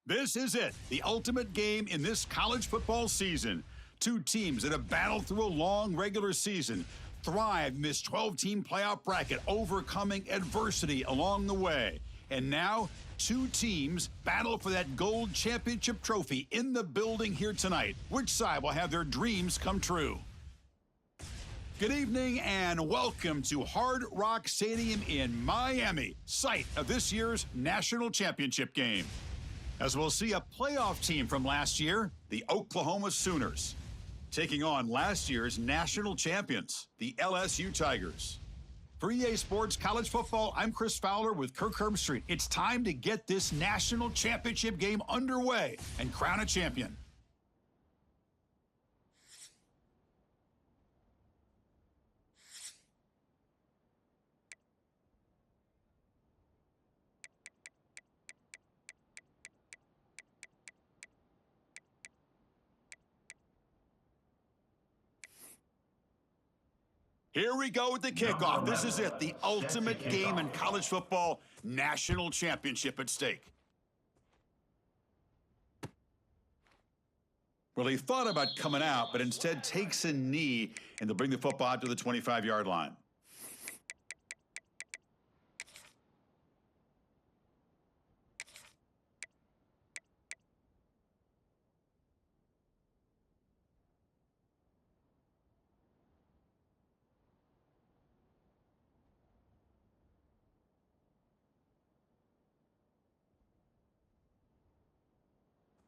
This is it, the ultimate game in this college football season. Two teams that have battled through a long regular season, thrived in this 12-team playoff bracket, overcoming adversity along the way. And now, two teams battle for that gold championship trophy in the building here tonight. Which side will have their dreams come true? Good evening and welcome to Hard Rock Stadium in Miami, site of this year's national championship game. As we'll see a playoff team from last year, the Oklahoma Sooners, taking on last year's national champions, the LSU Tigers. For EA Sports College Football, I'm Chris Fowler with Kirk Herbstreit. It's time to get this national championship game underway and crown a champion. Here we go with the kickoff. This is it, the ultimate game in college football, national championship at stake. Well, he thought about coming out, but instead takes a knee, and they'll bring the football out to the 25-yard line.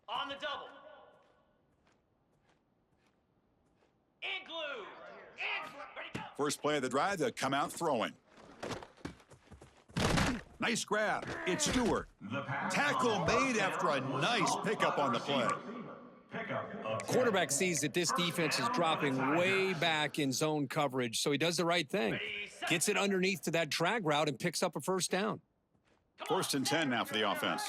On the double. And glue. And ready to go. First play of the drive, they'll come out throwing. Nice grab. It's Stewart. Tackle made after a nice pickup on the play. Quarterback sees that this defense is dropping way back in zone coverage, so he does the right thing. Gets it underneath to that drag route and picks up a first down. First and 10 now for the offense.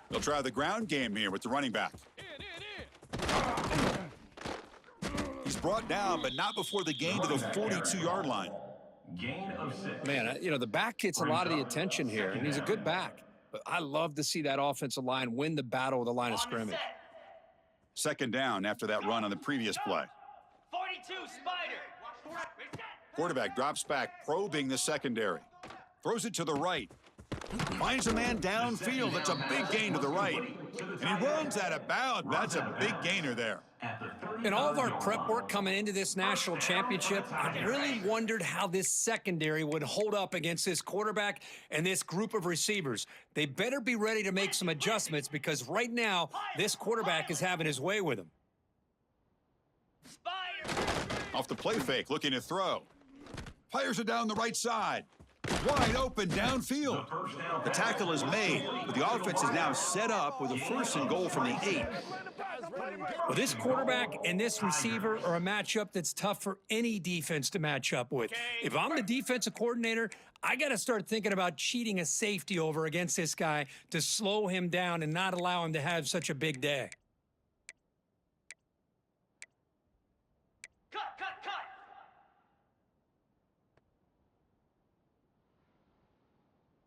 They'll try the ground game here with the running back. He's brought down, but not before the gain to the 42-yard line. Gain of 6. Man, you know, the back gets a lot of the attention here, and he's a good back. But I love to see that offensive line win the battle with the line of scrimmage. Second down after that run on the previous play. 42 Spider. Quarterback drops back, probing the secondary. Throws it to the right. Finds a man downfield. That's a big gain to the right. And he runs out of bounds. That's a big gainer there. In all of our prep work coming into this national championship, I really wondered how this secondary would hold up against this quarterback and this group of receivers. They better be ready to make some adjustments because right now, this quarterback is having his way with him. Off the play fake, looking to throw. Fires it down the right side. Wide open downfield. The tackle is made, but the offense is now set up with a first and goal from the 8. Well, this quarterback and this receiver are a matchup that's tough for any defense to match up with. If I'm the defensive coordinator, I got to start thinking about cheating a safety over against this guy to slow him down and not allow him to have such a big day. Cut.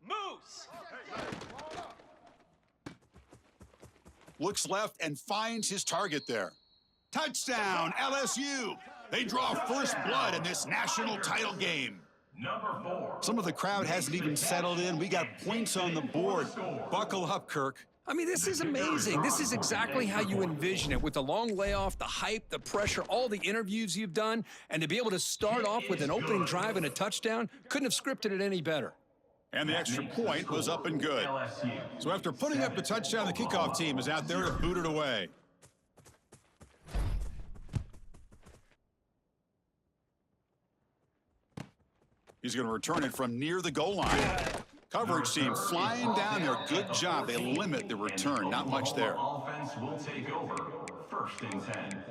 Moose. Looks left and finds his target there. Touchdown, LSU. They draw first blood in this national title game. Number 4. Some of the crowd hasn't even settled in. We got points on the board. Buckle up, Kirk. I mean, this is amazing. This is exactly how you envision it, with the long layoff, the hype, the pressure, all the interviews you've done, and to be able to start off with an opening drive and a touchdown, couldn't have scripted it any better. And the extra point was up and good. So after putting up the touchdown, the kickoff team is out there to boot it away. He's going to return it from near the goal line. Coverage team flying down there. Good job. They limit the return. Not much there. Offense will take over. First and 10.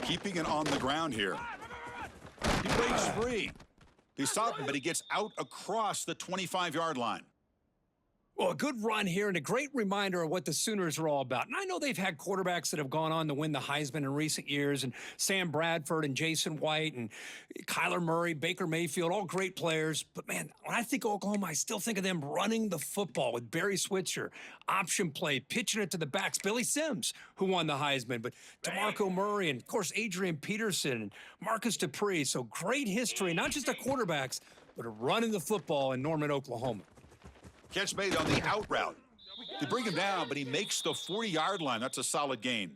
keeping it on the ground here. He breaks free. They stop him, but he gets out across the 25-yard line. Well, a good run here and a great reminder of what the Sooners are all about. And I know they've had quarterbacks that have gone on to win the Heisman in recent years, and Sam Bradford and Jason White and Kyler Murray, Baker Mayfield, all great players. But, man, when I think of Oklahoma, I still think of them running the football with Barry Switzer, option play, pitching it to the backs. Billy Sims, who won the Heisman, but DeMarco Murray and, of course, Adrian Peterson and Marcus Dupree. So great history, not just of quarterbacks, but of running the football in Norman, Oklahoma. Catch made on the out route. They bring him down, but he makes the 40-yard line. That's a solid gain.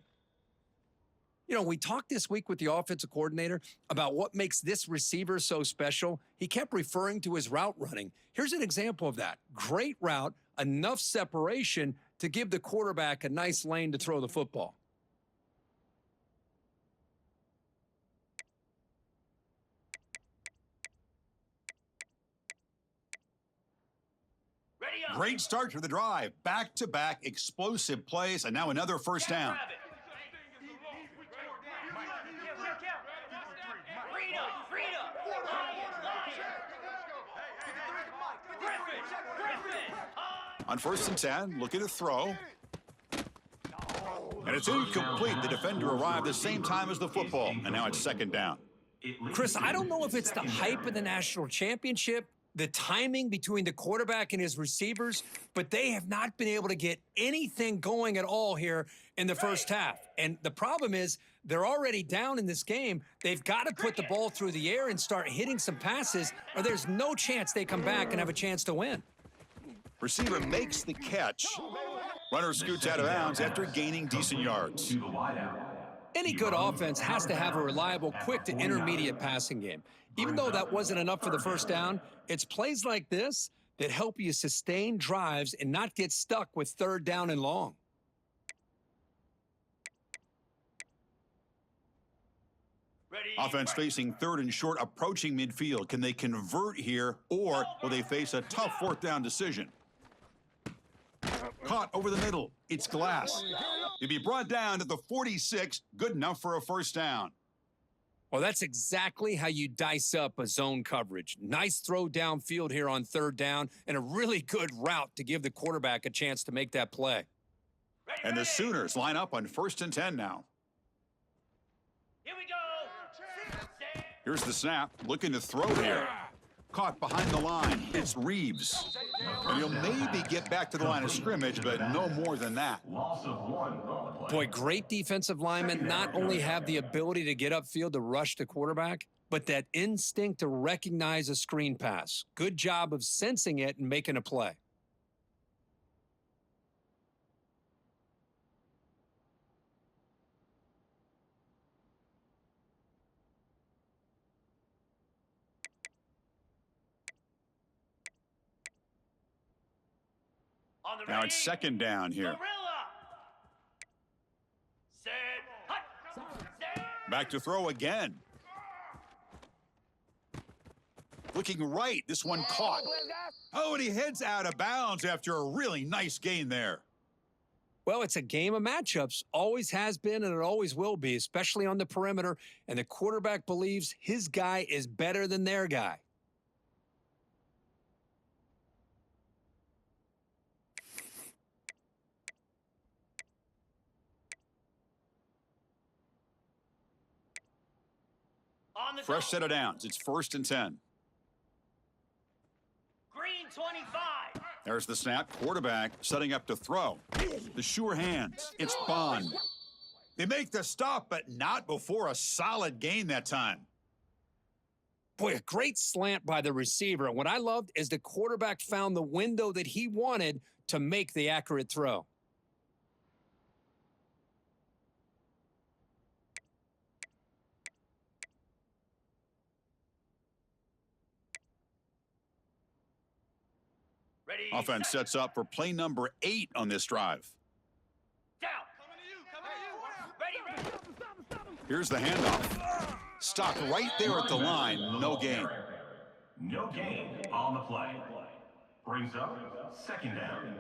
You know, we talked this week with the offensive coordinator about what makes this receiver so special. He kept referring to his route running. Here's an example of that. Great route, enough separation to give the quarterback a nice lane to throw the football. Great start to the drive. Back-to-back explosive plays, and now another first down. On 1st and 10, looking to throw. And it's incomplete. The defender arrived the same time as the football, and now it's 2nd down. Chris, I don't know if it's the hype of the national championship, the timing between the quarterback and his receivers, but they have not been able to get anything going at all here in the first half. And the problem is they're already down in this game. They've got to put the ball through the air and start hitting some passes, or there's no chance they come back and have a chance to win. Receiver makes the catch. Runner scoots out of bounds after gaining decent yards. Any good offense has to have a reliable, quick to intermediate passing game. Even though that wasn't enough for the first down, it's plays like this that help you sustain drives and not get stuck with 3rd down and long. Offense facing 3rd and short, approaching midfield. Can they convert here, or will they face a tough 4th down decision? Caught over the middle. It's Glass. He'll be brought down to the 46, good enough for a first down. Well, that's exactly how you dice up a zone coverage. Nice throw downfield here on 3rd down, and a really good route to give the quarterback a chance to make that play. And the Sooners line up on 1st and 10 now. Here we go. Here's the snap, looking to throw here. Caught behind the line. It's Reeves. And he'll maybe get back to the line of scrimmage, but no more than that. Loss of 1 on the play. Boy, great defensive linemen not only have the ability to get upfield to rush the quarterback, but that instinct to recognize a screen pass. Good job of sensing it and making a play. Now it's 2nd down here. Back to throw again. Looking right, this one caught. Oh, and he heads out of bounds after a really nice gain there. Well, it's a game of matchups. Always has been and it always will be, especially on the perimeter. And the quarterback believes his guy is better than their guy. Fresh set of downs. It's 1st and 10. Green 25. There's the snap. Quarterback setting up to throw. The sure hands. It's Bond. They make the stop, but not before a solid gain that time. Boy, a great slant by the receiver. And what I loved is the quarterback found the window that he wanted to make the accurate throw. Offense sets up for play number 8 on this drive. Down. Ready. Here's the handoff. Stopped right there at the line. No gain. No gain on the play. Brings up 2nd down.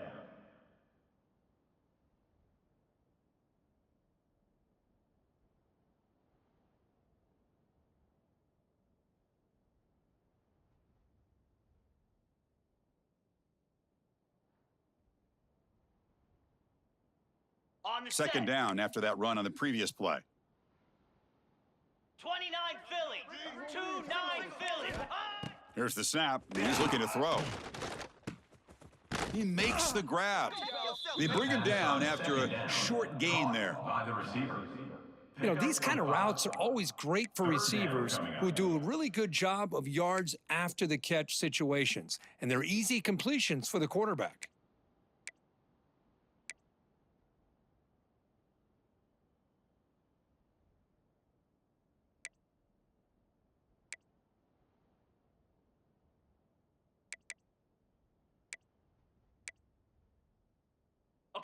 On the Second set. down after that run on the previous play. 29 Philly. 2-9 Philly. Here's the snap. He's looking to throw. He makes the grab. They bring him down after a short gain there. By the receiver. You know, these kind of routes are always great for receivers who do a really good job of yards after the catch situations, and they're easy completions for the quarterback.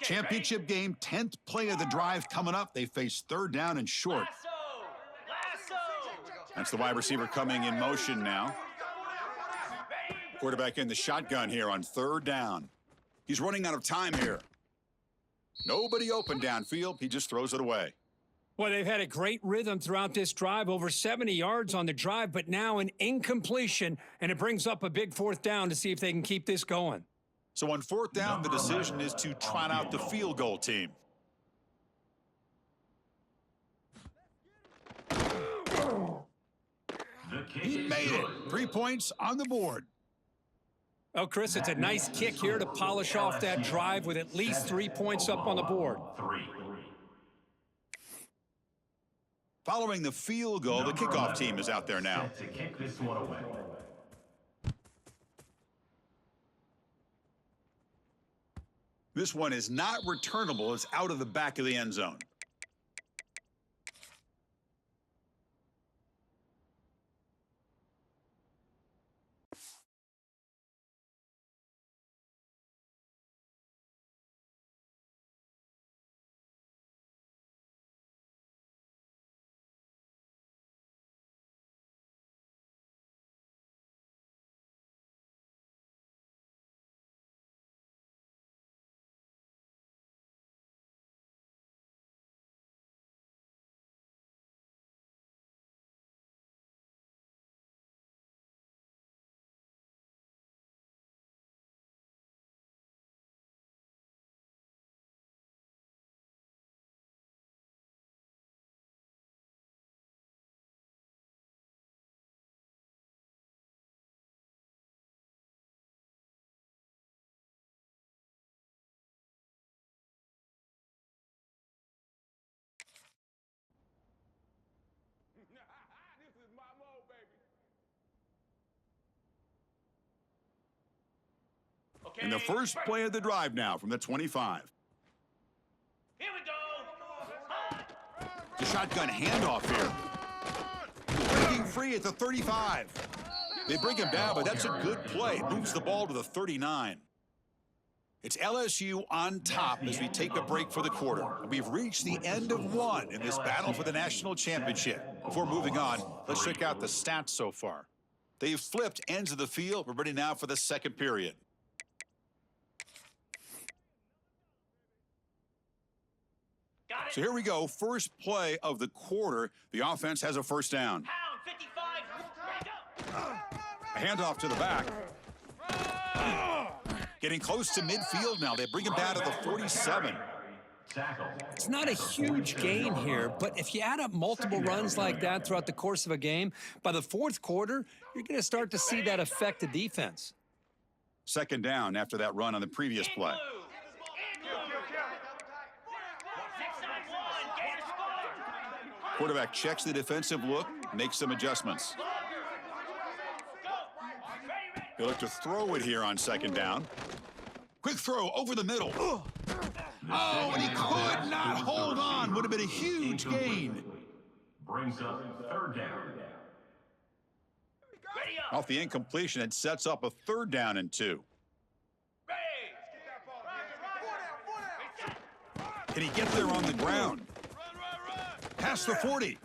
Okay, Championship game, 10th play of the drive coming up. They face third down and short. Lasso. That's the wide receiver coming in motion now. Quarterback in the shotgun here on third down. He's running out of time here. Nobody open downfield. He just throws it away. Well, they've had a great rhythm throughout this drive, over 70 yards on the drive, but now an incompletion, and it brings up a big fourth down to see if they can keep this going. So on fourth down, the decision is to trot out the field goal team. He made it. 3 points on the board. Oh, Chris, it's a nice kick here to polish off that drive with at least 3 points up on the board. Following the field goal, the kickoff team is out there now. To kick this one away. This one is not returnable. It's out of the back of the end zone. In the first play of the drive now from the 25. Here we go. The shotgun handoff here. Breaking free at the 35. They bring him down, but that's a good play. Moves the ball to the 39. It's LSU on top as we take a break for the quarter. We've reached the end of one in this battle for the national championship. Before moving on, let's check out the stats so far. They've flipped ends of the field. We're ready now for the second period. So here we go. First play of the quarter. The offense has a first down. Pound 55. A handoff to the back. Getting close to midfield now. They bring him down to the 47. It's not a huge gain here, but if you add up multiple runs like that throughout the course of a game, by the fourth quarter, you're going to start to see that affect the defense. Second down after that run on the previous play. Quarterback checks the defensive look, makes some adjustments. He'll look to throw it here on second down. Quick throw over the middle. Oh, and he could not hold on. Would have been a huge gain. Brings up third down. Off the incompletion, it sets up a third down and 2. Can he get there on the ground? Past the 40.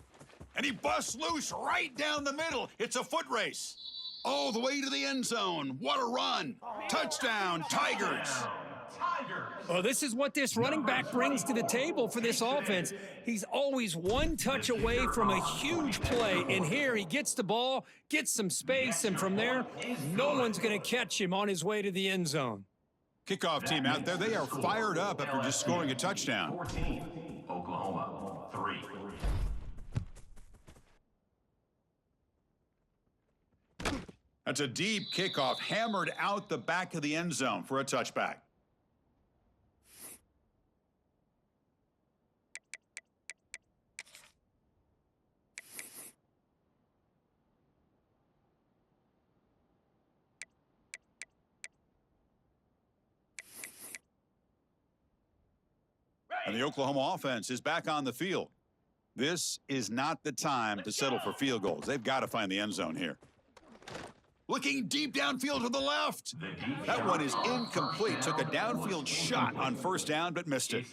And he busts loose right down the middle. It's a foot race. All the way to the end zone. What a run. Touchdown, Tigers. Well, this is what this running back brings to the table for this offense. He's always one touch away from a huge play. And here he gets the ball, gets some space, and from there, no one's going to catch him on his way to the end zone. Kickoff team out there, they are fired up after just scoring a touchdown. 14, Oklahoma 3. That's a deep kickoff, hammered out the back of the end zone for a touchback. And the Oklahoma offense is back on the field. This is not the time to settle for field goals. They've got to find the end zone here. Looking deep downfield to the left. That one is incomplete. Took a downfield shot on first down, but missed it.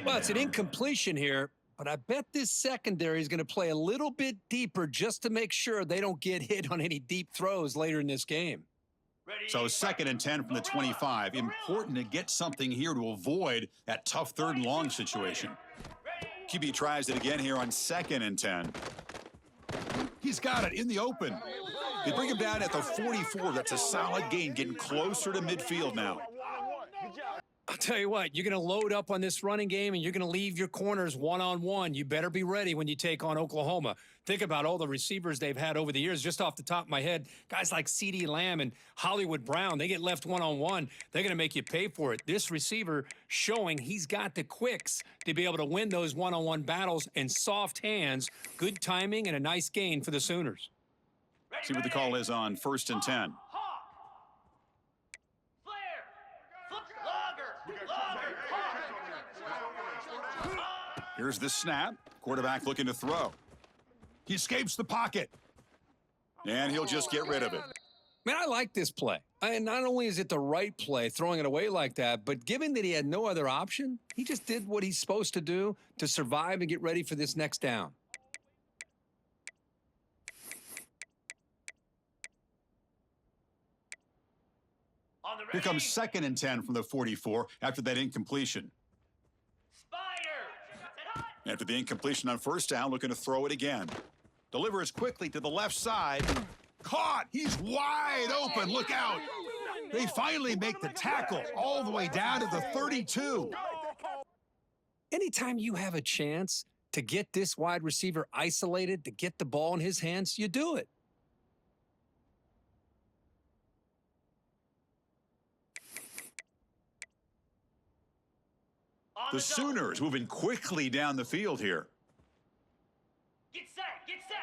Well, it's an incompletion here, but I bet this secondary is going to play a little bit deeper just to make sure they don't get hit on any deep throws later in this game. So 2nd and 10 from the 25. Important to get something here to avoid that tough 3rd and long situation. QB tries it again here on 2nd and 10. He's got it in the open. They bring him down at the 44. That's a solid gain, getting closer to midfield now. I'll tell you what, you're going to load up on this running game and you're going to leave your corners one-on-one. You better be ready when you take on Oklahoma. Think about all the receivers they've had over the years. Just off the top of my head, guys like CeeDee Lamb and Hollywood Brown, they get left one-on-one. They're going to make you pay for it. This receiver showing he's got the quicks to be able to win those one-on-one battles and soft hands, good timing, and a nice gain for the Sooners. See what the call is on 1st and 10. Here's the snap. Quarterback looking to throw. He escapes the pocket. And he'll just get rid of it. Man, I like this play. And not only is it the right play, throwing it away like that, but given that he had no other option, he just did what he's supposed to do to survive and get ready for this next down. Here comes 2nd and 10 from the 44 after that incompletion. After the incompletion on first down, looking to throw it again. Delivers quickly to the left side. Caught! He's wide open. Look out! They finally make the tackle all the way down to the 32. Anytime you have a chance to get this wide receiver isolated, to get the ball in his hands, you do it. The Sooners moving quickly down the field here. Get set, get set.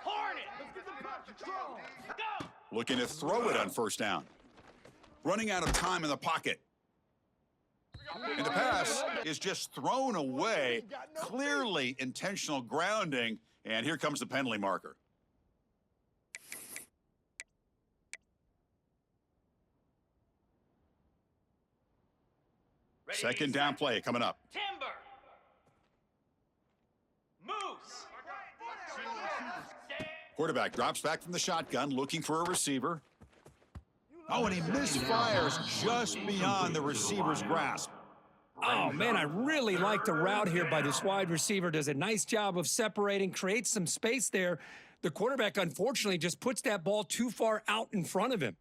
Hornet. Go. Looking to throw it on first down. Running out of time in the pocket. And the pass is just thrown away. Clearly intentional grounding. And here comes the penalty marker. Ready, Second down play coming up. Timber. Moose. Quarterback drops back from the shotgun, looking for a receiver. Oh, and he misfires just beyond the receiver's grasp. Oh, man, I really like the route here by this wide receiver. Does a nice job of separating, creates some space there. The quarterback, unfortunately, just puts that ball too far out in front of him.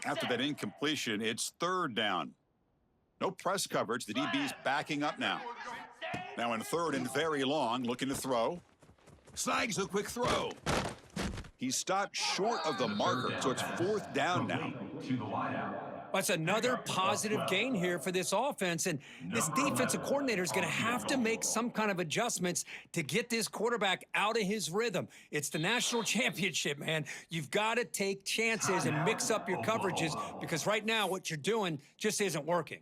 After that incompletion, it's third down. No press coverage. The DB's backing up now. Now in third and very long, looking to throw. Snags a quick throw. He's stopped short of the marker, so it's fourth down now. That's another positive gain here for this offense, and this defensive coordinator is going to have to make some kind of adjustments to get this quarterback out of his rhythm. It's the national championship, man. You've got to take chances and mix up your coverages because right now what you're doing just isn't working.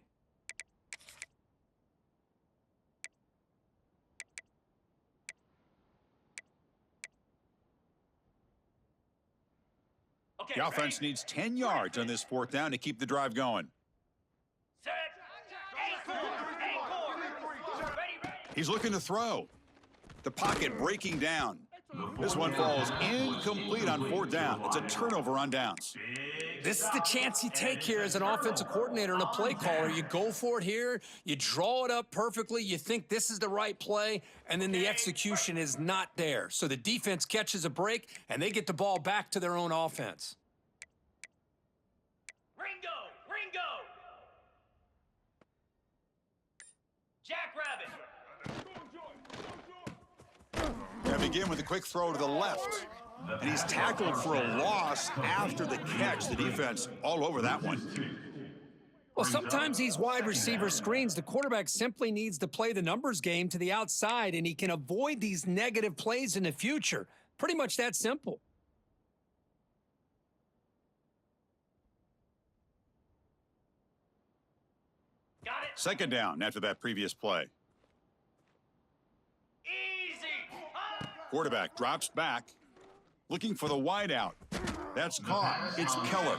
Okay, The offense needs 10 yards on this fourth down to keep the drive going. Set. Acorn. Ready. He's looking to throw. The pocket breaking down. This one falls incomplete on fourth down. It's a turnover on downs. This is the chance you take here as an offensive coordinator and a play caller. You go for it here. You draw it up perfectly. You think this is the right play, and then the execution is not there. So the defense catches a break, and they get the ball back to their own offense. Ringo. Jackrabbit. They begin with a quick throw to the left. And he's tackled for a loss after the catch. The defense all over that one. Well, sometimes these wide receiver screens, the quarterback simply needs to play the numbers game to the outside, and he can avoid these negative plays in the future. Pretty much that simple. Got it. Second down after that previous play. Easy. Quarterback drops back, looking for the wideout. That's caught. It's Keller.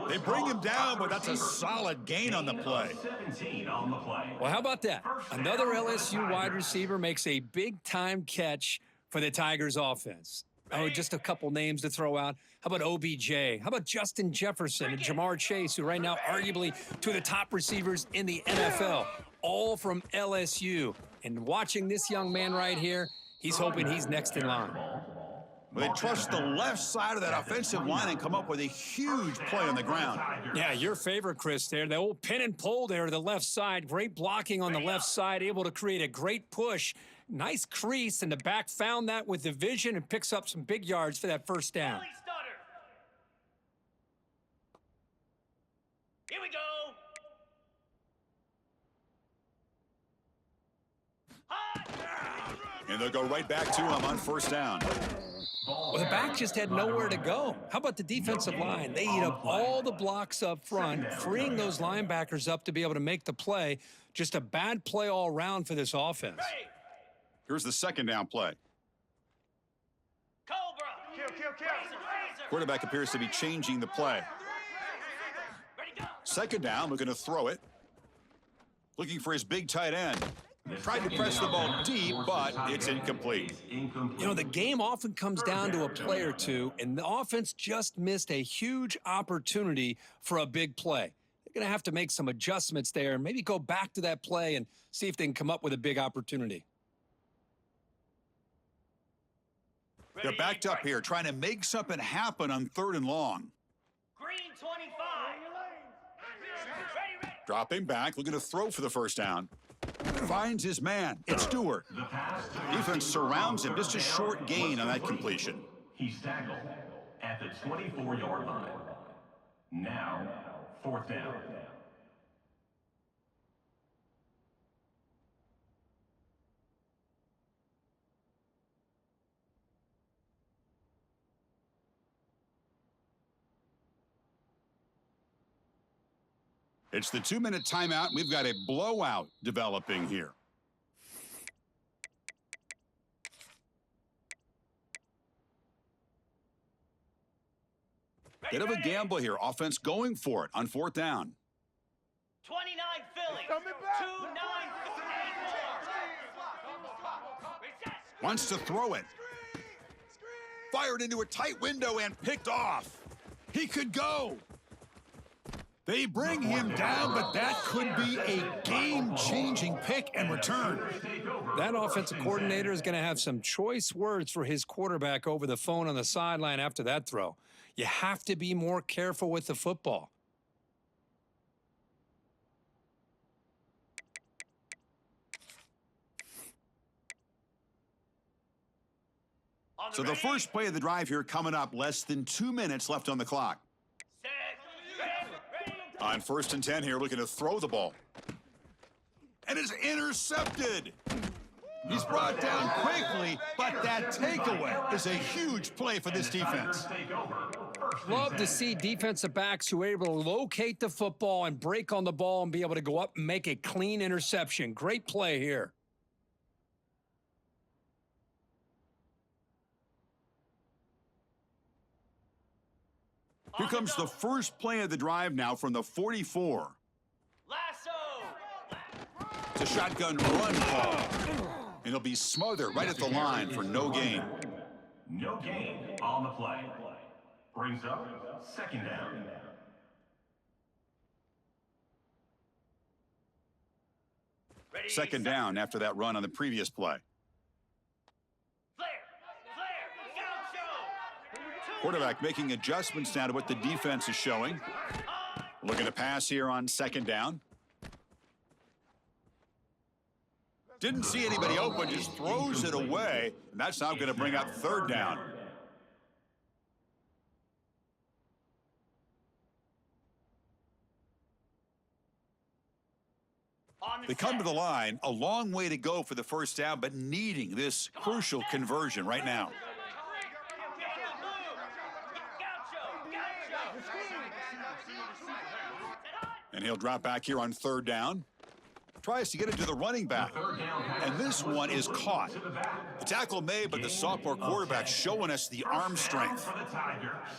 They bring him down, but that's a solid gain on the play. 17 on the play. Well, how about that? Another LSU wide receiver makes a big-time catch for the Tigers offense. Oh, just a couple names to throw out. How about OBJ? How about Justin Jefferson and Jamar Chase, who right now arguably two of the top receivers in the NFL, all from LSU. And watching this young man right here, he's hoping he's next in line. Well, they trust the left side of that offensive line and come up with a huge play on the ground. Yeah, your favorite, Chris, there. The old pin and pull there to the left side. Great blocking on the left side, able to create a great push. Nice crease, and the back found that with the vision and picks up some big yards for that first down. Belly stutter. Here we go. Hot. And they'll go right back to him on first down. Well, the back just had nowhere to go. How about the defensive line? They eat up all the blocks up front, freeing those linebackers up to be able to make the play. Just a bad play all around for this offense. Ready. Here's the second down play. Cobra. Kill. Razor. Quarterback appears to be changing the play. Ready, go. Second down, looking to throw it. Looking for his big tight end. Tried to press the ball deep, but it's incomplete. You know, the game often comes down to a play or two, and the offense just missed a huge opportunity for a big play. They're going to have to make some adjustments there and maybe go back to that play and see if they can come up with a big opportunity. They're backed up here, trying to make something happen on third and long. Green 25. Ready. Dropping back, looking to throw for the first down. Finds his man. It's Stewart. Defense surrounds him. Just a short gain on that completion. He's tackled at the 24-yard line. Now, fourth down. It's the 2-minute timeout. We've got a blowout developing here. Bit of a gamble here. Offense going for it on fourth down. 29 Phillies. 2-9. Wants to throw it. Fired into a tight window and picked off. He could go. They bring him down, but that could be a game-changing pick and return. That offensive coordinator is going to have some choice words for his quarterback over the phone on the sideline after that throw. You have to be more careful with the football. So the first play of the drive here coming up, less than 2 minutes left on the clock. On first and 10 here, looking to throw the ball. And it's intercepted. He's brought down quickly, but that takeaway is a huge play for this defense. Love to see defensive backs who are able to locate the football and break on the ball and be able to go up and make a clean interception. Great play here. Here comes the first play of the drive now from the 44. Lasso. It's a shotgun run call. And he'll be smothered right at the line for no gain. No gain on the play. Brings up second down. Ready, Second down after that run on the previous play. Flare. Gaucho. Quarterback making adjustments now to what the defense is showing. Looking to pass here on second down. Didn't see anybody open, just throws it away. And that's now going to bring up third down. They come to the line, a long way to go for the first down, but needing this crucial conversion right now. And he'll drop back here on third down. Tries to get it to the running back. And this one is caught. The tackle made, but the sophomore quarterback showing us the arm strength.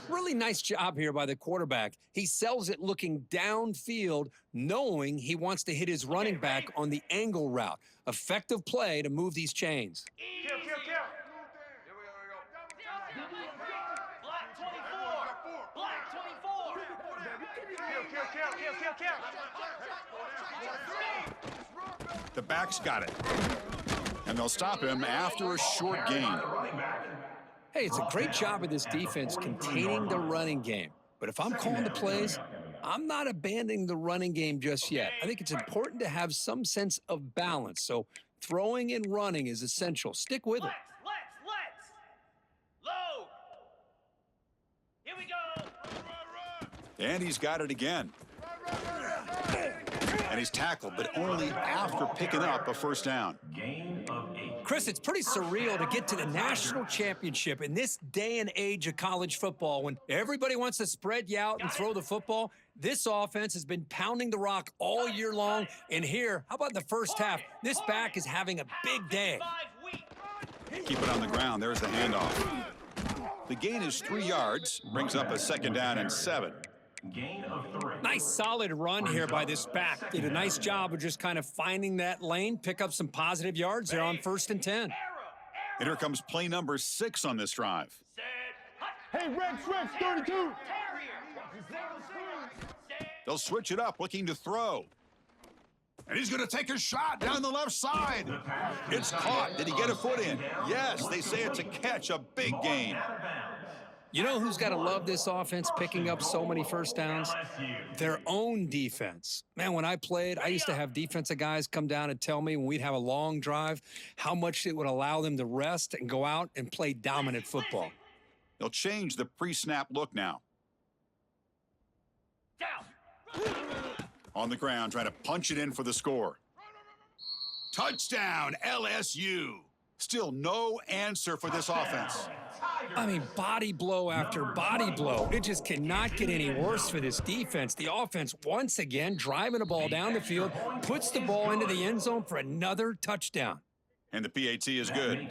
Really nice job here by the quarterback. He sells it looking downfield, knowing he wants to hit his running back on the angle route. Effective play to move these chains. Kill. Black 24. Black 24. Kill. The back's got it. And they'll stop him after a short gain. Hey, it's a great job of this defense containing the running game. But if I'm calling the plays, I'm not abandoning the running game just yet. I think it's important to have some sense of balance. So throwing and running is essential. Stick with it. Let's. Load. Here we go. And he's got it again. And he's tackled, but only after picking up a first down. Gain of 8. Chris, it's pretty surreal to get to the national championship in this day and age of college football when everybody wants to spread you out and throw the football. This offense has been pounding the rock all year long. And here, how about in the first half? This back is having a big day. Keep it on the ground. There's the handoff. The gain is 3 yards, brings up a second down and 7. Gain of 3. Nice solid run here by this back. Did a nice job of just kind of finding that lane, pick up some positive yards there on 1st and 10. And here comes play number 6 on this drive. Hey, Rex, 32. They'll switch it up, looking to throw. And he's going to take a shot down the left side. It's caught. Did he get a foot in? Yes, they say it's a catch, a big gain. You know who's got to love this offense picking up so many first downs? Their own defense. Man, when I played, I used to have defensive guys come down and tell me when we'd have a long drive how much it would allow them to rest and go out and play dominant football. They'll change the pre-snap look now. On the ground, trying to punch it in for the score. Touchdown, LSU. Still no answer for this offense. I mean, body blow after body blow. It just cannot get any worse for this defense. The offense, once again, driving the ball down the field, puts the ball into the end zone for another touchdown. And the PAT is good.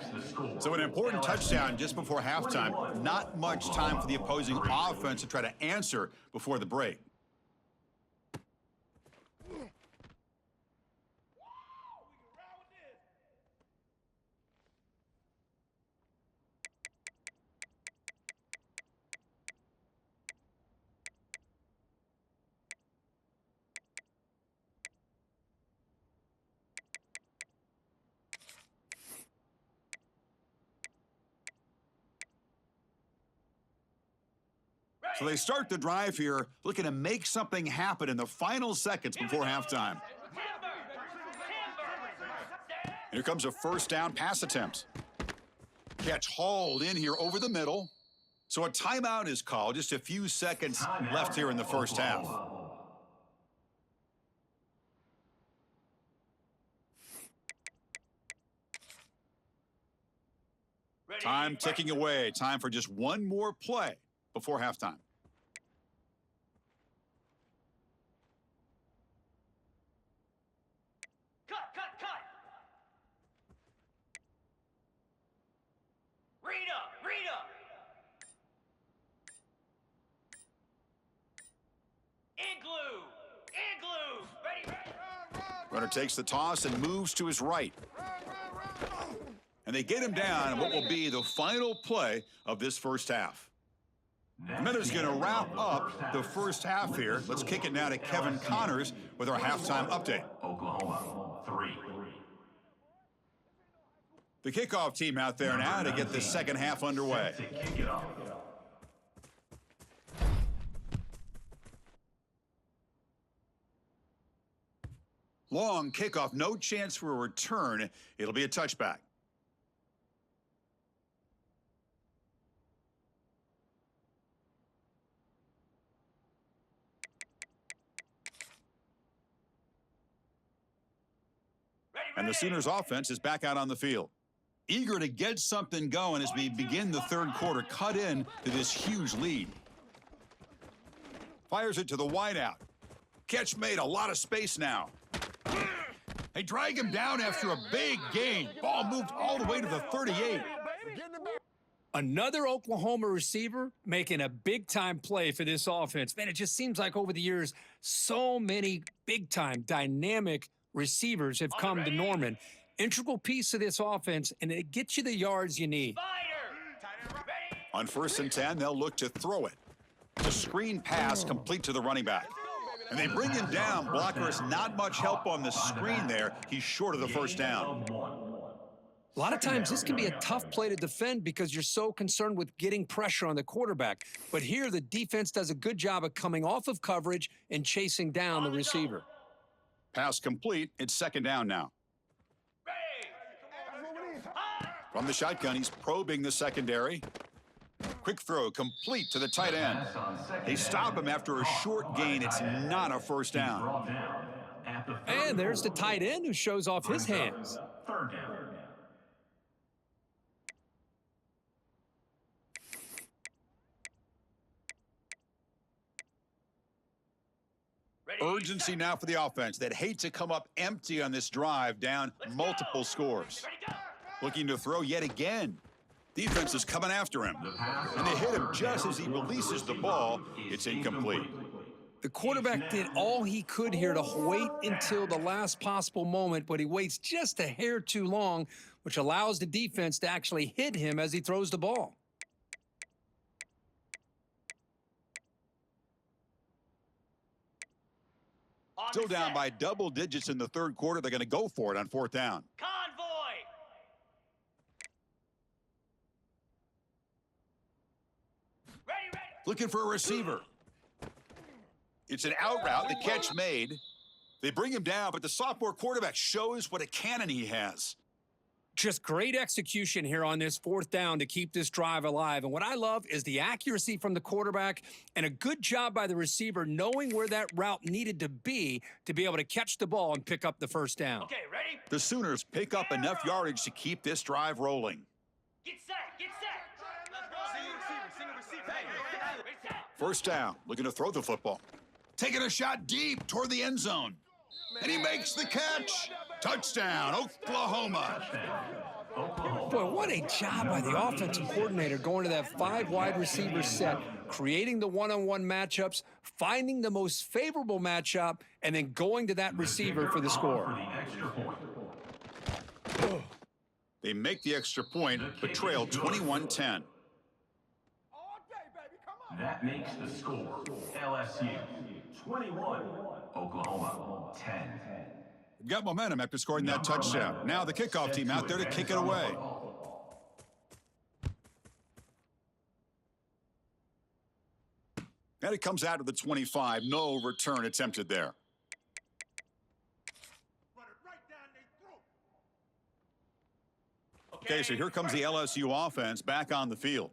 So an important touchdown just before halftime. Not much time for the opposing offense to try to answer before the break. So they start the drive here, looking to make something happen in the final seconds before halftime. Here comes a first down pass attempt. Catch hauled in here over the middle. So a timeout is called. Just a few seconds left here in the first half. Time ticking away. Time for just one more play before halftime. Cut. Read up. Runner takes the toss and moves to his right. And they get him down in what will be the final play of this first half. The Minutes going to wrap up the first half here. Let's kick it now to Kevin Connors with our halftime update. Oklahoma, 3. The kickoff team out there now to get the second half underway. To kick it off. Long kickoff, no chance for a return. It'll be a touchback. And the Sooners offense is back out on the field. Eager to get something going as we begin the third quarter, cut in to this huge lead. Fires it to the wideout. Catch made, a lot of space now. They drag him down after a big gain. Ball moved all the way to the 38. Another Oklahoma receiver making a big-time play for this offense. Man, it just seems like over the years, so many big-time, dynamic receivers have come to Norman. Integral piece of this offense, and it gets you the yards you need. On 1st and 10, they'll look to throw it. The screen pass complete to the running back. And they bring him down. Blockers not much help on the screen there. He's short of the first down. A lot of times this can be a tough play to defend because you're so concerned with getting pressure on the quarterback. But here the defense does a good job of coming off of coverage and chasing down the receiver. Pass complete. It's second down now. From the shotgun, he's probing the secondary. Quick throw complete to the tight end. They stop him after a short gain. It's not a first down. And there's the tight end who shows off his hands. Third down. Urgency now for the offense that hate to come up empty on this drive, down multiple scores. Looking to throw yet again. Defense is coming after him. And they hit him just as he releases the ball. It's incomplete. The quarterback did all he could here to wait until the last possible moment, but he waits just a hair too long, which allows the defense to actually hit him as he throws the ball. Still down by double digits in the third quarter. They're going to go for it on 4th down. Convoy. Ready. Looking for a receiver. It's an out route. The catch made. They bring him down, but the sophomore quarterback shows what a cannon he has. Just great execution here on this 4th down to keep this drive alive. And what I love is the accuracy from the quarterback and a good job by the receiver knowing where that route needed to be able to catch the ball and pick up the first down. Okay, ready? The Sooners pick up enough yardage to keep this drive rolling. Get set. First down, looking to throw the football. Taking a shot deep toward the end zone. And he makes the catch. Touchdown, Oklahoma. Boy, what a job by the offensive coordinator going to that 5 wide receiver set, creating the one-on-one matchups, finding the most favorable matchup, and then going to that receiver for the score. They make the extra point, but trail 21-10. That makes the score LSU 21, Oklahoma 10. Got momentum after scoring that touchdown. Now the kickoff team out there to kick it away. And it comes out of the 25. No return attempted there. Okay, so here comes the LSU offense back on the field.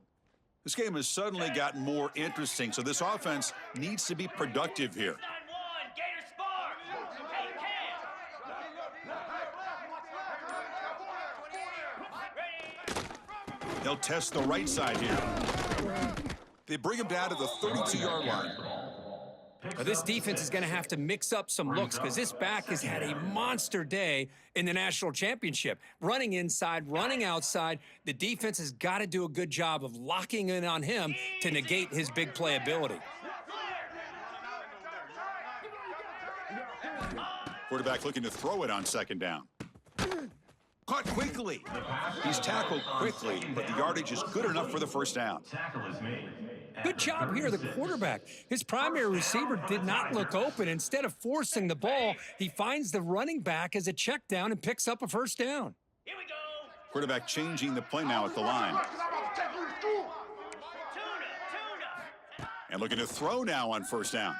This game has suddenly gotten more interesting, so this offense needs to be productive here. They'll test the right side here. They bring him down to the 32-yard line. Now, this defense is going to have to mix up some looks because this back has had a monster day in the national championship. Running inside, running outside. The defense has got to do a good job of locking in on him to negate his big play ability. Quarterback looking to throw it on second down. Caught quickly. He's tackled quickly, but the yardage is good enough for the first down. Tackle is made. Good job here, the quarterback. His primary receiver did not look open. Instead of forcing the ball, he finds the running back as a check down and picks up a first down. Here we go. Quarterback changing the play now at the line. Tuna. And looking to throw now on first down.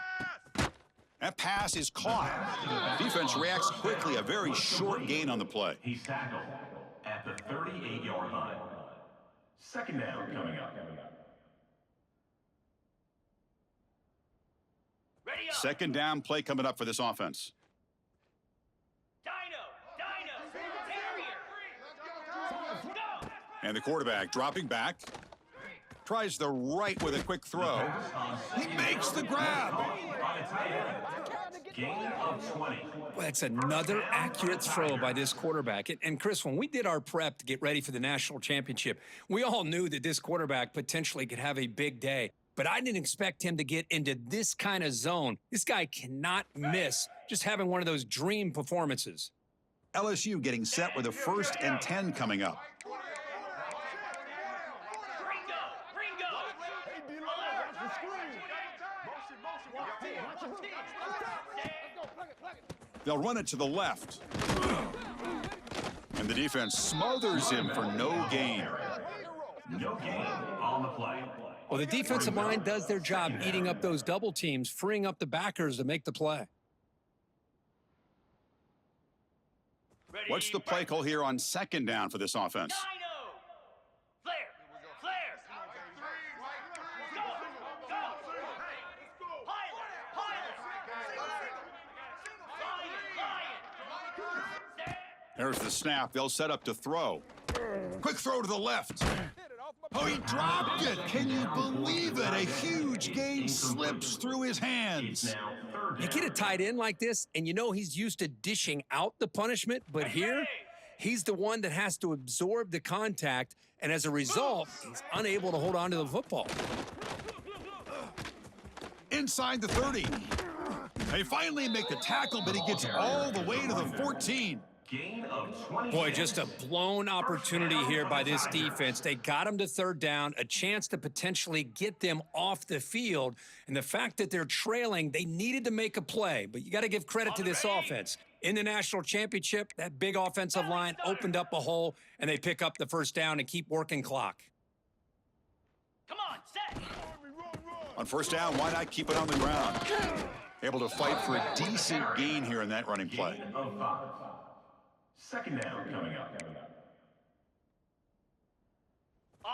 That pass is caught. Defense reacts quickly. A very short gain on the play. He's tackled at the 38-yard line. Second down coming up. Ready up. Second down play coming up for this offense. Dino. Terrier. Go. And the quarterback dropping back. Tries the right with a quick throw. He makes the grab. Gain of 20. Well, that's another accurate throw by this quarterback. And Chris, when we did our prep to get ready for the national championship, we all knew that this quarterback potentially could have a big day. But I didn't expect him to get into this kind of zone. This guy cannot miss just having one of those dream performances. LSU getting set with a 1st and 10 coming up. They'll run it to the left. And the defense smothers him for no gain. No gain on the play. Well, the defensive line does their job eating up those double teams, freeing up the backers to make the play. What's the play call here on second down for this offense? Dino. Flare. Go. Pilot. There's the snap. They'll set up to throw. Quick throw to the left. Oh, he dropped it. Can you believe it? A huge gain slips through his hands. You get a tight end like this, and you know he's used to dishing out the punishment, but here, he's the one that has to absorb the contact, and as a result, he's unable to hold on to the football. Inside the 30. They finally make the tackle, but he gets all the way to the 14. Gain of 20. Boy, just a blown opportunity here by this defense. They got him to third down, a chance to potentially get them off the field. And the fact that they're trailing, they needed to make a play. But you got to give credit to this offense. In the national championship, that big offensive line opened up a hole, and they pick up the first down and keep working clock. Come on, set. On first down, why not keep it on the ground? Able to fight for a decent gain here in that running play. Gain of 5. Second down coming up.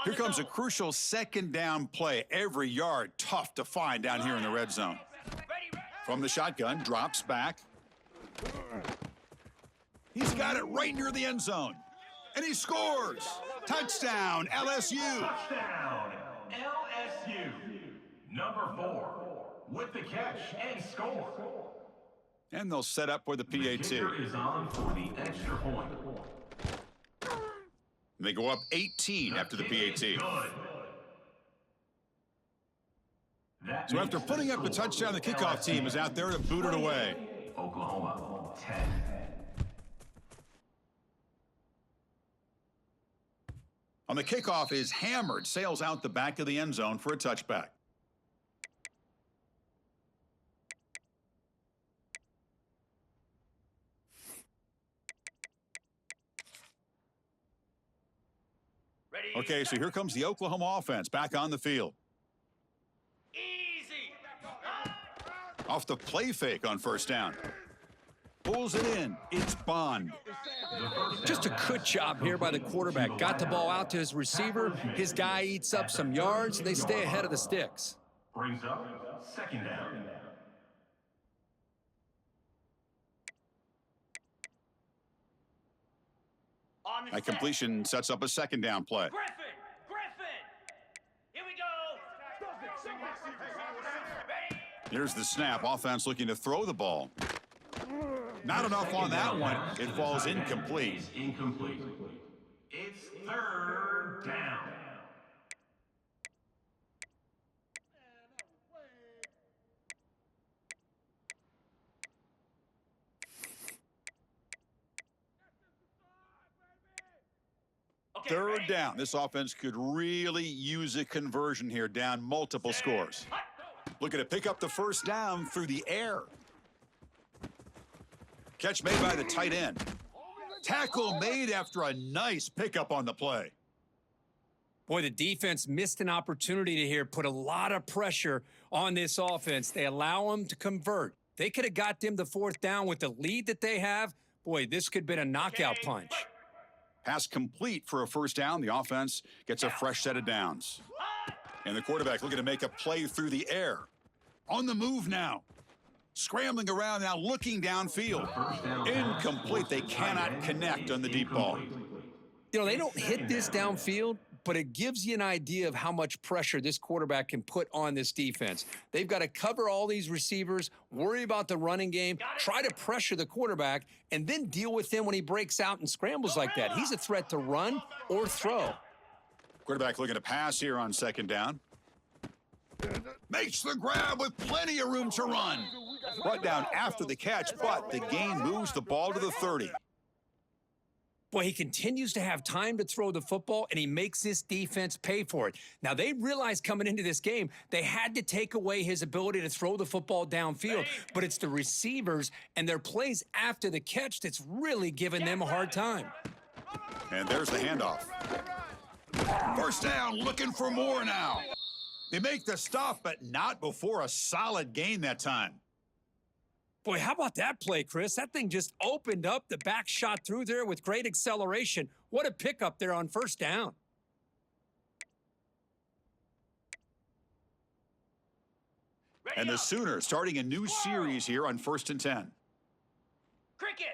Here comes a crucial second down play. Every yard tough to find down here in the red zone. From the shotgun, drops back. He's got it right near the end zone. And he scores. Touchdown, LSU. Touchdown, LSU. Number 4 with the catch and score. And they'll set up for the PAT. Kicker is on for the extra point. They go up 18 after the PAT. So after putting up the touchdown, the kickoff team is out there to boot it away. Oklahoma 10. On the kickoff is hammered, sails out the back of the end zone for a touchback. Okay, so here comes the Oklahoma offense back on the field. Easy. Off the play fake on first down. Pulls it in. It's Bond. Just a good job here by the quarterback. Got the ball out to his receiver. His guy eats up some yards, and they stay ahead of the sticks. Brings up second down. That completion sets up a second down play. Griffin. Here we go. Ready. Here's the snap. Offense looking to throw the ball. Not enough on that one. It falls incomplete. Is incomplete. It's third down. Third down. This offense could really use a conversion here, down multiple scores. Looking to pick up the first down through the air. Catch made by the tight end. Tackle made after a nice pickup on the play. Boy, the defense missed an opportunity to here put a lot of pressure on this offense. They allow them to convert. They could have got them the fourth down with the lead that they have. Boy, this could have been a knockout punch. Pass complete for a first down. The offense gets a fresh set of downs. And the quarterback looking to make a play through the air. On the move now. Scrambling around now, looking downfield. Incomplete. They cannot connect on the deep ball. You know, they don't hit this downfield, but it gives you an idea of how much pressure this quarterback can put on this defense. They've got to cover all these receivers, worry about the running game, try to pressure the quarterback, and then deal with him when he breaks out and scrambles like that. He's a threat to run or throw. Quarterback looking to pass here on second down. Makes the grab with plenty of room to run. Brought down after the catch, but the gain moves the ball to the 30. Boy, he continues to have time to throw the football, and he makes this defense pay for it. Now, they realized coming into this game, they had to take away his ability to throw the football downfield, but it's the receivers and their plays after the catch that's really giving them a hard time. And there's the handoff. First down, looking for more now. They make the stop, but not before a solid gain that time. Boy, how about that play, Chris? That thing just opened up, the back shot through there with great acceleration. What a pickup there on first down. And the Sooners starting a new series here on 1st and 10. Cricket.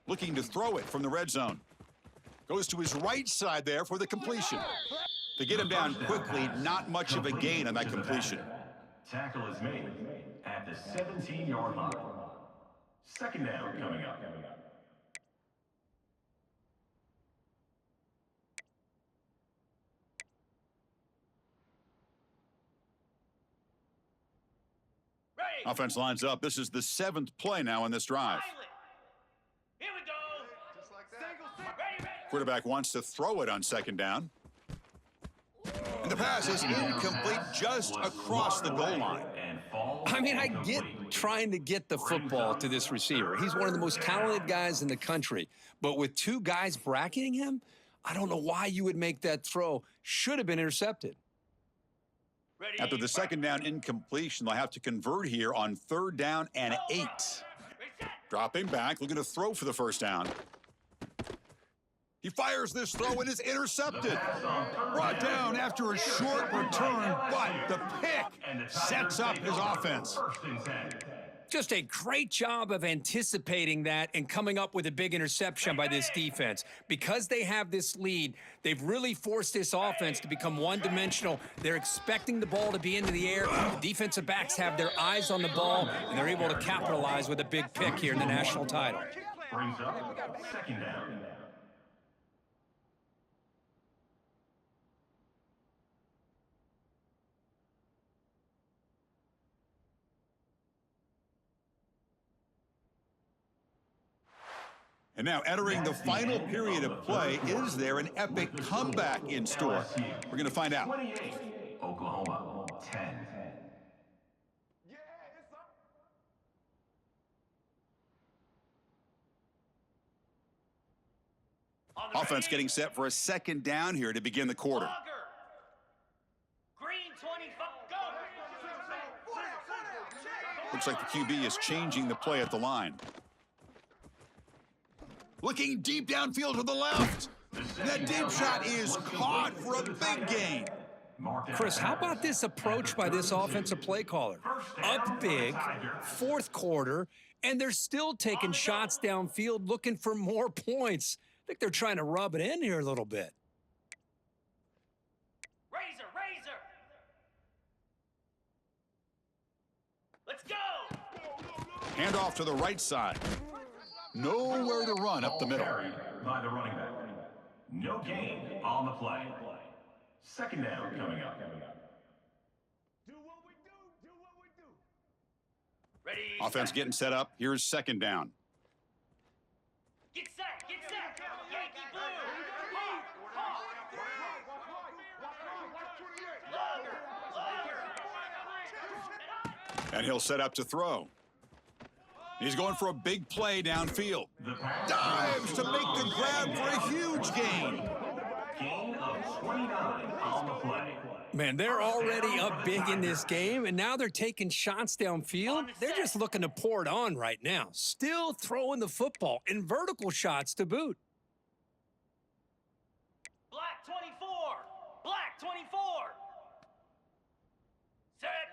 Looking to throw it from the red zone. Goes to his right side there for the completion. To get him down quickly, not much of a gain on that completion. Tackle is made at the 17-yard line. Second down coming up. Offense lines up. This is the 7th play now in this drive. Here we go. Just like that. Quarterback wants to throw it on second down. And the pass is incomplete just across the goal line. I mean, I get trying to get the football to this receiver. He's one of the most talented guys in the country. But with two guys bracketing him, I don't know why you would make that throw. Should have been intercepted. After the second down incompletion, they'll have to convert here on 3rd down and 8. Dropping back, looking to throw for the first down. He fires this throw and is intercepted. Brought down after a short return, but the pick sets up his offense. Just a great job of anticipating that and coming up with a big interception by this defense. Because they have this lead, they've really forced this offense to become one-dimensional. They're expecting the ball to be into the air. The defensive backs have their eyes on the ball, and they're able to capitalize with a big pick here in the national title. Brings up second down. And now entering the final period of play, is there an epic comeback in store? We're going to find out. 28, Oklahoma, 10. Offense getting set for a second down here to begin the quarter. Green 25. Go. Looks like the QB is changing the play at the line. Looking deep downfield to the left. That deep shot is caught for a big gain. Chris, how about this approach by this offensive play caller? Up big, 4th quarter, and they're still taking shots downfield looking for more points. I think they're trying to rub it in here a little bit. Razor. Let's go. Hand off to the right side. Nowhere to run up the middle. Carried by the running back. No gain on the play. Second down coming up. Do what we do. Ready. Offense getting set up. Here's second down. Get set. Yankee blue. And he'll set up to throw. He's going for a big play downfield. Dives to make the grab for a huge gain. Gain of 29 on the play. Man, they're already up big in this game, and now they're taking shots downfield. They're just looking to pour it on right now. Still throwing the football and vertical shots to boot. Black 24. Black 24. Set.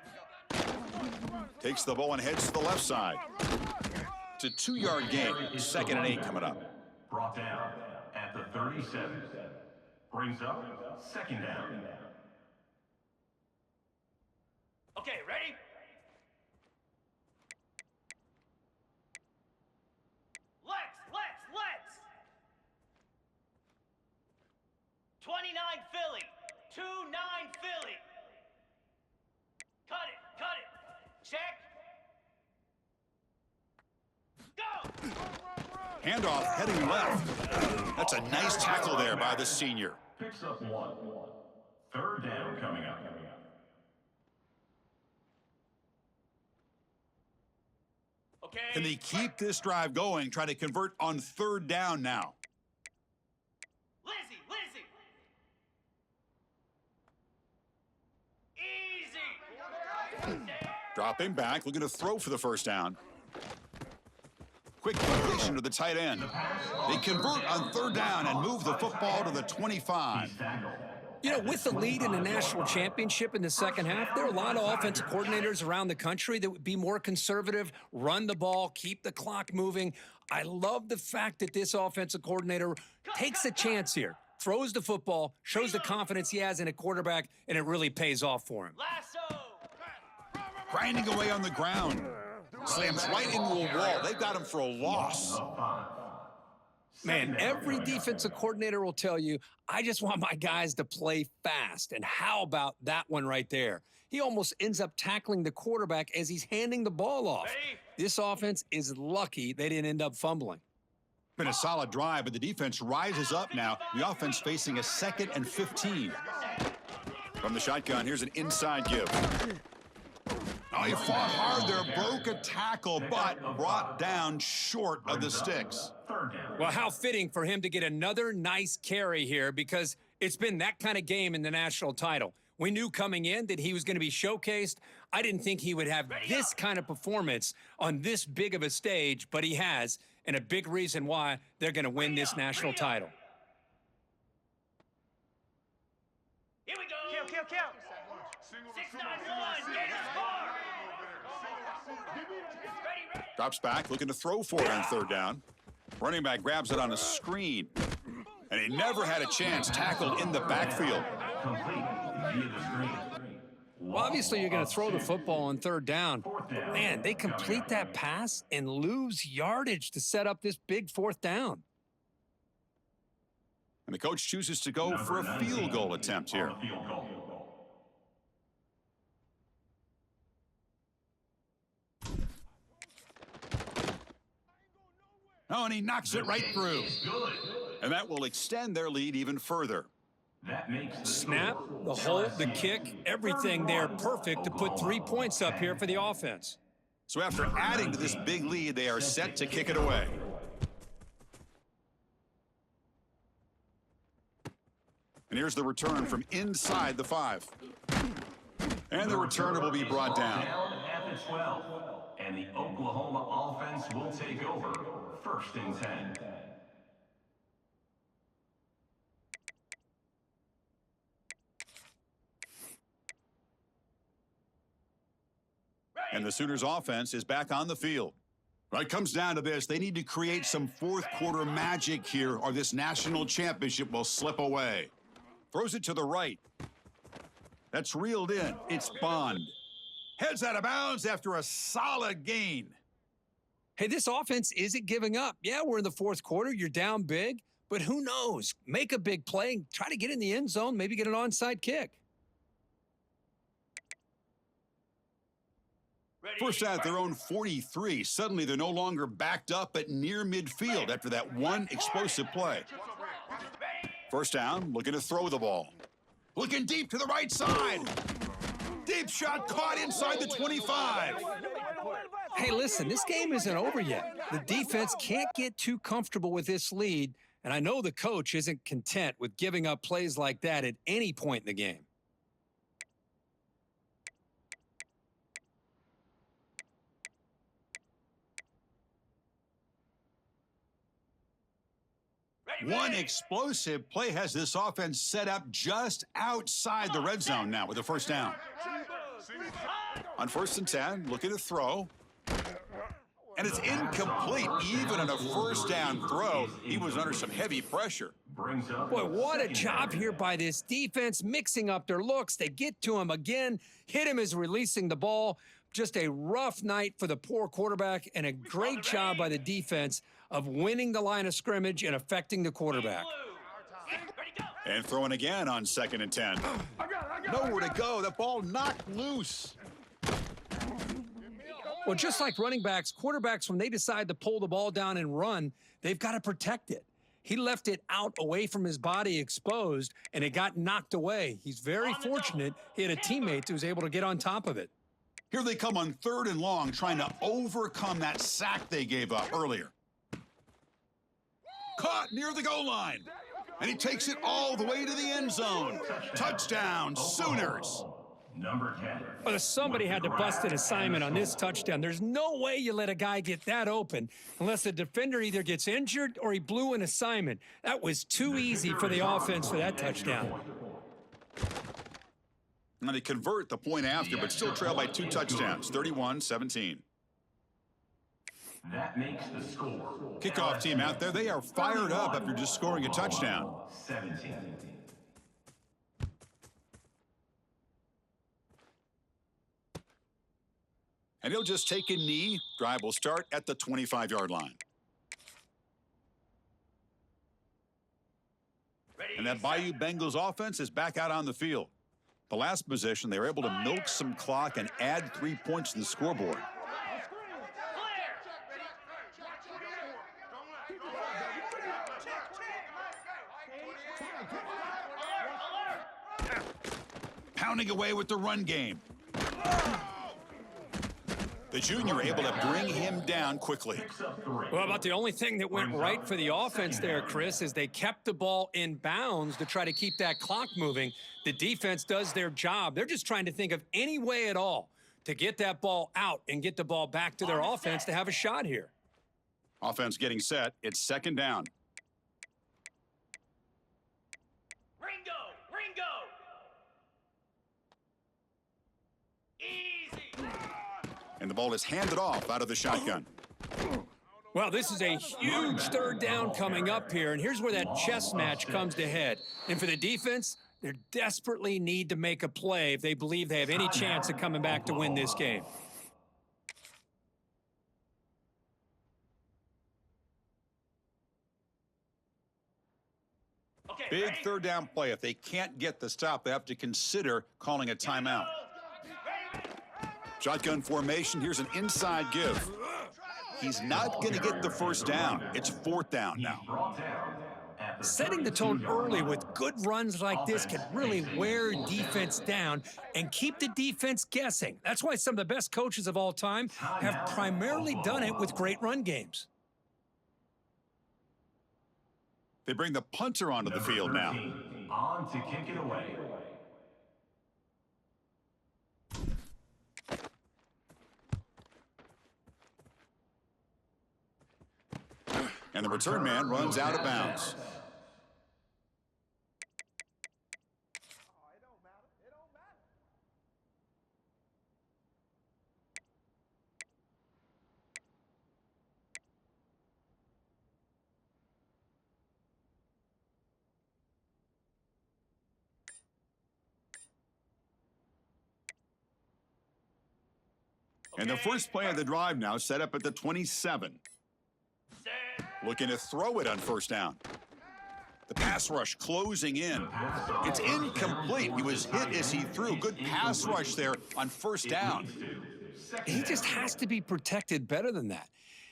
Takes the ball and heads to the left side. It's a 2-yard gain. 2nd and 8 coming up. Brought down at the 37. Brings up 2nd down. Okay, ready? Let's. 29 Philly. 2-9 Philly. Cut it. Check. Go. Handoff heading left. That's a nice tackle there by the senior. Picks up 1. 3rd down coming up. Okay. Can they keep this drive going? Try to convert on 3rd down now. Lizzie. Easy. Dropping back, looking to throw for the 1st down. Quick completion to the tight end. They convert on 3rd down and move the football to the 25. You know, with the lead in the national championship in the second half, there are a lot of offensive coordinators around the country that would be more conservative, run the ball, keep the clock moving. I love the fact that this offensive coordinator takes a chance here, throws the football, shows the confidence he has in a quarterback, and it really pays off for him. Lasso. Grinding away on the ground. Slams right into a wall. They've got him for a loss. Man, every defensive coordinator will tell you, I just want my guys to play fast. And how about that one right there? He almost ends up tackling the quarterback as he's handing the ball off. This offense is lucky they didn't end up fumbling. Been a solid drive, but the defense rises up now. The offense facing a 2nd and 15. From the shotgun, here's an inside give. Oh, he fought hard there, broke a tackle, but brought down short of the sticks. Well, how fitting for him to get another nice carry here, because it's been that kind of game in the national title. We knew coming in that he was going to be showcased. I didn't think he would have this kind of performance on this big of a stage, but he has, and a big reason why they're going to win this national title. Here we go. Kill. 6-9-1. Get his bar. Ready. Drops back, looking to throw for it on 3rd down. Running back grabs it on a screen. And he never had a chance, tackled in the backfield. Well, obviously, you're going to throw the football on 3rd down. But man, they complete that pass and lose yardage to set up this big 4th down. And the coach chooses to go for a field goal attempt here. Oh, and he knocks it right through. And that will extend their lead even further. Snap, the hold, the kick, everything there perfect to put 3 points up here for the offense. So after adding to this big lead, they are set to kick it away. And here's the return from inside the 5. And the returner will be brought down. At the 12. And the Oklahoma offense will take over. 1st and 10. And the Sooners offense is back on the field. Well, it comes down to this. They need to create some 4th quarter magic here, or this national championship will slip away. Throws it to the right. That's reeled in. It's Bond. Heads out of bounds after a solid gain. Hey, this offense isn't giving up. Yeah, we're in the 4th quarter. You're down big, but who knows? Make a big play. Try to get in the end zone. Maybe get an onside kick. First out at their own 43. Suddenly, they're no longer backed up at near midfield after that one explosive play. 1st down, looking to throw the ball. Looking deep to the right side. Deep shot caught inside the 25. Hey, listen, this game isn't over yet. The defense can't get too comfortable with this lead, and I know the coach isn't content with giving up plays like that at any point in the game. One explosive play has this offense set up just outside the red zone now with a first down. On 1st and 10, looking to throw. And it's incomplete. Even on a first down throw, he was under some heavy pressure. Boy, what a job here by this defense, mixing up their looks. They get to him again, hit him as releasing the ball. Just a rough night for the poor quarterback, and a great job by the defense of winning the line of scrimmage and affecting the quarterback. And throwing again on 2nd and 10. Nowhere to go. The ball knocked loose. Well, just like running backs, quarterbacks, when they decide to pull the ball down and run, they've got to protect it. He left it out away from his body exposed, and it got knocked away. He's very fortunate he had a teammate who was able to get on top of it. Here they come on 3rd and long, trying to overcome that sack they gave up earlier. Caught near the goal line. And he takes it all the way to the end zone. Touchdown, Sooners. Number 10. Well, somebody had to bust an assignment on this touchdown. There's no way you let a guy get that open unless the defender either gets injured or he blew an assignment. That was too easy for the offense for that touchdown. And they convert the point after, but still trail by 2 touchdowns, 31-17. That makes the score. Kickoff team out there, they are fired up after just scoring a touchdown. 17. And he'll just take a knee. Drive will start at the 25-yard line. And that Bayou Bengals offense is back out on the field. The last possession, they were able to milk some clock and add 3 points to the scoreboard. Pounding away with the run game. The junior able to bring him down quickly. Well, about the only thing that went right for the offense there, Chris, is they kept the ball in bounds to try to keep that clock moving. The defense does their job. They're just trying to think of any way at all to get that ball out and get the ball back to their offense to have a shot here. Offense getting set. It's 2nd down. Ringo! Easy! And the ball is handed off out of the shotgun. Well, this is a huge 3rd down coming up here, and here's where that chess match comes to head. And for the defense, they desperately need to make a play if they believe they have any chance of coming back to win this game. Big 3rd down play. If they can't get the stop, they have to consider calling a timeout. Shotgun formation. Here's an inside give. He's not going to get the 1st down. It's 4th down now. Setting the tone early with good runs like this can really wear defense down and keep the defense guessing. That's why some of the best coaches of all time have primarily done it with great run games. They bring the punter onto the field now. On to kick it away. And the return man runs out of bounds. And the first play of the drive now set up at the 27. Looking to throw it on 1st down. The pass rush closing in. It's incomplete. He was hit as he threw. Good pass rush there on 1st down. He just has to be protected better than that.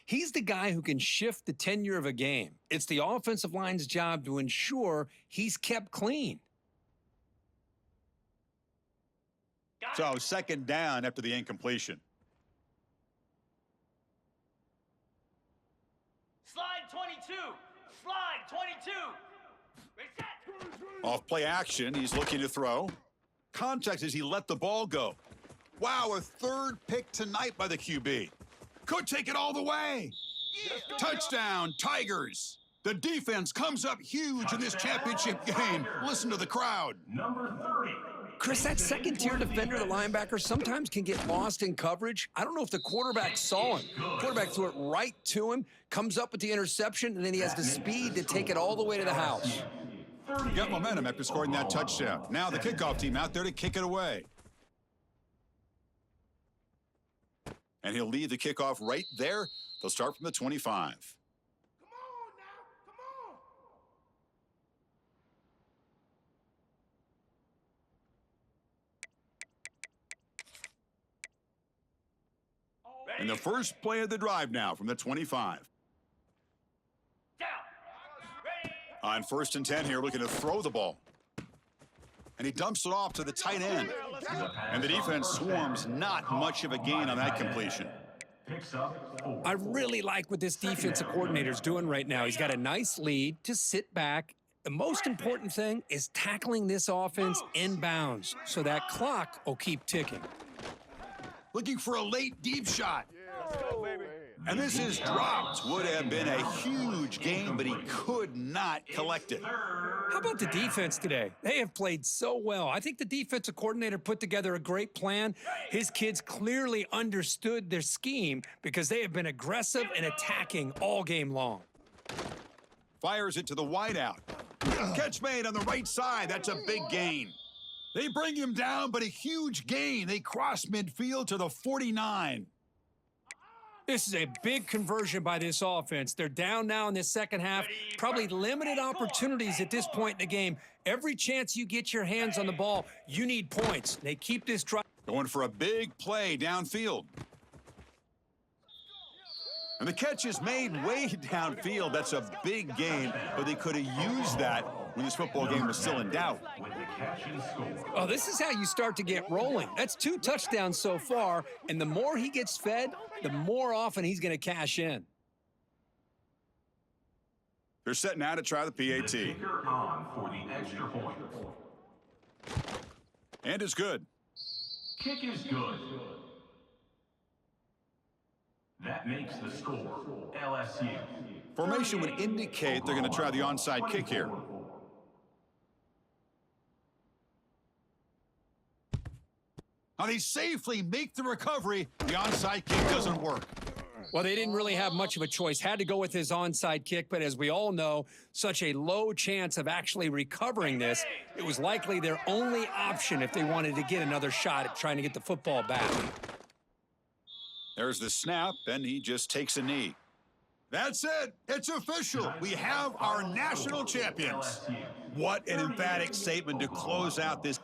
He's the guy who can shift the tenure of a game. It's the offensive line's job to ensure he's kept clean. So second down after the incompletion. Slide 22. Slide 22. Reset. Off play action, he's looking to throw. Context is he let the ball go. Wow, a third pick tonight by the QB. Could take it all the way. Touchdown, Tigers. The defense comes up huge in this championship game. Listen to the crowd. Number 30. Chris, that second-tier defender, the linebacker, sometimes can get lost in coverage. I don't know if the quarterback saw him. Quarterback threw it right to him, comes up with the interception, and then he has the speed to take it all the way to the house. Got momentum after scoring that touchdown. Now the kickoff team out there to kick it away. And he'll lead the kickoff right there. They'll start from the 25. And the first play of the drive now from the 25. Down. Ready. On 1st and 10 here, looking to throw the ball. And he dumps it off to the tight end. And the defense swarms, not much of a gain on that completion. Picks up 4. I really like what this defensive coordinator's doing right now. He's got a nice lead to sit back. The most important thing is tackling this offense inbounds so that clock will keep ticking. Looking for a late deep shot. And this is dropped. Would have been a huge game, but he could not collect it. How about the defense today? They have played so well. I think the defensive coordinator put together a great plan. His kids clearly understood their scheme because they have been aggressive and attacking all game long. Fires it to the wideout. Catch made on the right side. That's a big gain. They bring him down, but a huge gain. They cross midfield to the 49. This is a big conversion by this offense. They're down now in the second half. Probably limited opportunities at this point in the game. Every chance you get your hands on the ball, you need points. They keep this drive. Going for a big play downfield. And the catch is made way downfield. That's a big gain, but they could have used that when this football game was still in doubt. Oh, this is how you start to get rolling. That's 2 touchdowns so far, and the more he gets fed, the more often he's going to cash in. They're set now to try the PAT. Kicker on for the extra point. And it's good. Kick is good. That makes the score LSU. Formation would indicate they're going to try the onside kick here. Now they safely make the recovery. The onside kick doesn't work. Well, they didn't really have much of a choice. Had to go with his onside kick, but as we all know, such a low chance of actually recovering this. It was likely their only option if they wanted to get another shot at trying to get the football back. There's the snap, and he just takes a knee. That's it. It's official. We have our national champions. What an emphatic statement to close out this.